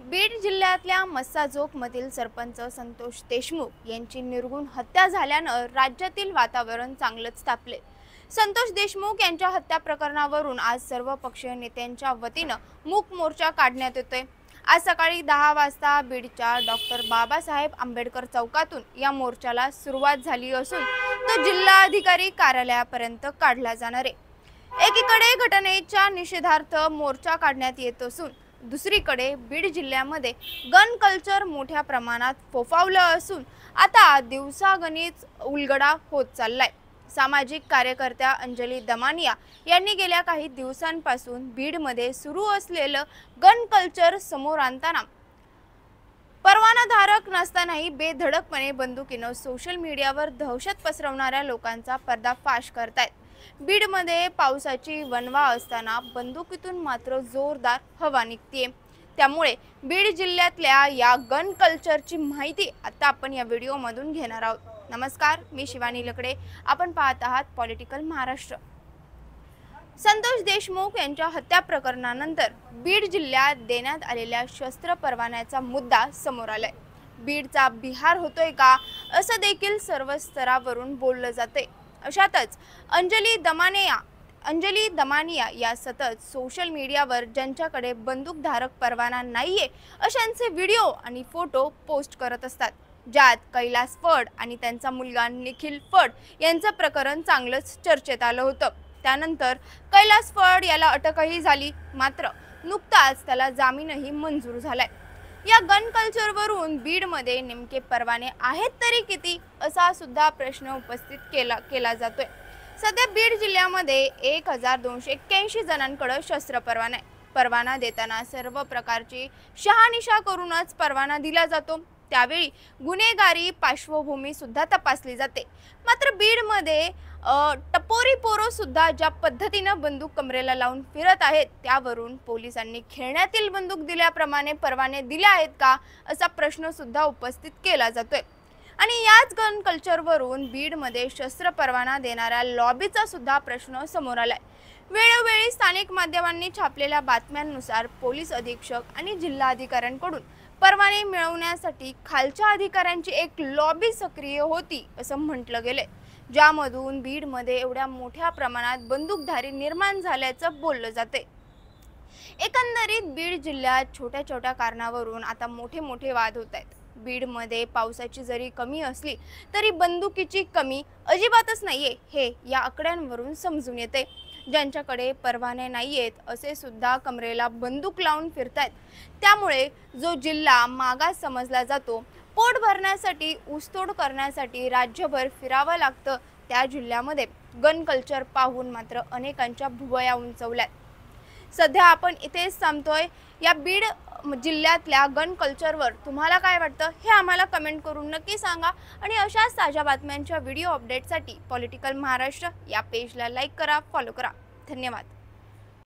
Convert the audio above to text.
बीड जिल्ह्यातल्या मस्साजोगमधील सरपंच संतोष देशमुख यांची निर्घृण हत्या झाल्यानं राज्यातील वातावरण चांगलंच तापले। संतोष देशमुख यांच्या हत्या प्रकरणावरून आज सर्व पक्षीय नेत्यांच्या वतीनं मूक मोर्चा काढण्यात येतोय। आज सकाळी 10 वाजता बीडच्या डॉक्टर बाबासाहेब आंबेडकर चौकातून या मोर्चाला सुरुवात झाली असून तो जिल्हाधिकारी कार्यालयापर्यंत काढला जाणार आहे। एकीकडे घटनेच्या निषेधार्थ मोर्चा काढण्यात येत असून दुसरीकडे बीड जिल्ह्यामध्ये गन कल्चर मोठ्या प्रमाणात फोफावलं असून आता दिवसागणिक उलगडा होत चाललाय। सामाजिक कार्यकर्त्या अंजली दमानिया यांनी गेल्या काही दिवसांपासून बीडमध्ये सुरू असलेलं गन कल्चर समोर आणताना परवानाधारक नसतानाही बेधडकपणे बंदुकीनं सोशल मीडियावर दहशत पसरवणाऱ्या लोकांचा पर्दाफाश करतायत। बीडमध्ये पावसाची वणवा असताना बंदुकीतून मात्र जोरदार हवा निघते। त्यामुळे बीड जिल्ह्यातल्या या गन कल्चरची माहिती आता आपण या व्हिडिओमधून घेणार आहोत। नमस्कार, मी शिवानी लकडे, आपण पाहत आहात पॉलिटिकल महाराष्ट्र। संतोष देशमुख यांच्या हत्या प्रकरणानंतर बीड जिल्ह्यात देण्यात आलेल्या शस्त्र परवान्याचा मुद्दा समोर आलाय। बीडचा बिहार होतोय का असं देखील सर्व स्तरावरून बोललं जाते। अशातच अंजली दमानिया या सतत सोशल मीडियावर ज्यांच्याकडे बंदूकधारक परवाना नाहीये अशांचे व्हिडिओ आणि फोटो पोस्ट करत असतात, ज्यात कैलास फड आणि त्यांचा मुलगा निखिल फड यांचं प्रकरण चांगलंच चर्चेत आलं होतं। त्यानंतर कैलास फड याला अटकही झाली, मात्र नुकताच त्याला जामीनही मंजूर झालाय। या गन कल्चरवरून बीडमध्ये नेमके परवाने आहेत तरी किती असा सुद्धा प्रश्न उपस्थित केला जातोय। सध्या बीड जिल्ह्यामध्ये 1281 जणांकडे शस्त्र परवाना देताना सर्व प्रकारची शहानिशा करूनच परवाना दिला जातो। त्यावेळी गुन्हेगारी पार्श्वभूमी सुद्धा तपासली जाते। मात्र बीडमध्ये टपोरी पोरो सुद्धा ज्या पद्धतीने बंदूक कमरेला लावून फिरत आहेत त्यावरून पोलिसांनी खेळण्यातील बंदूक दिल्याप्रमाणे परवाने दिले आहेत का असा प्रश्न सुद्धा उपस्थित केला जातोय। आणि याच गन कल्चरवरून बीडमध्ये शस्त्र परवाना देणाऱ्या लॉबीचा सुद्धा प्रश्न समोर आलाय। वेळोवेळी स्थानिक माध्यमांनी छापलेल्या बातम्यांनुसार पोलीस अधीक्षक आणि जिल्हाधिकाऱ्यांकडून परवाने मिळवण्यासाठी खालच्या अधिकाऱ्यांची एक लॉबी सक्रिय होती असं म्हटलं गेलंय, ज्यामधून बीडमध्ये एवढ्या मोठ्या प्रमाणात बंदूकधारी निर्माण झाल्याचं बोललं जाते। एकंदरीत बीड जिल्ह्यात छोट्या छोट्या कारणावरून आता मोठे वाद होत आहेत। बीडमध्ये पावसाची जरी कमी असली तरी बंदुकीची कमी अजिबातच नाहीये हे या आकड्यांवरून समजून येते। ज्यांच्याकडे परवाने नाहीयेत असे सुद्धा कमरेला बंदूक लावून फिरतायत। त्यामुळे जो जिल्हा मागास समजला जातो, पोट भरण्यासाठी ऊसतोड करण्यासाठी राज्यभर फिरावं लागतं, त्या जिल्ह्यामध्ये गन कल्चर पाहून मात्र अनेकांच्या भुवया उंचवल्यात। सध्या आपण इथेच थांबतोय। या बीड जिल्ह्यातल्या गन कल्चरवर तुम्हाला काय वाटतं हे आम्हाला कमेंट करून नक्की सांगा। आणि अशाच ताज्या बातम्यांच्या व्हिडिओ अपडेटसाठी पॉलिटिकल महाराष्ट्र या पेजला लाईक करा, फॉलो करा। धन्यवाद।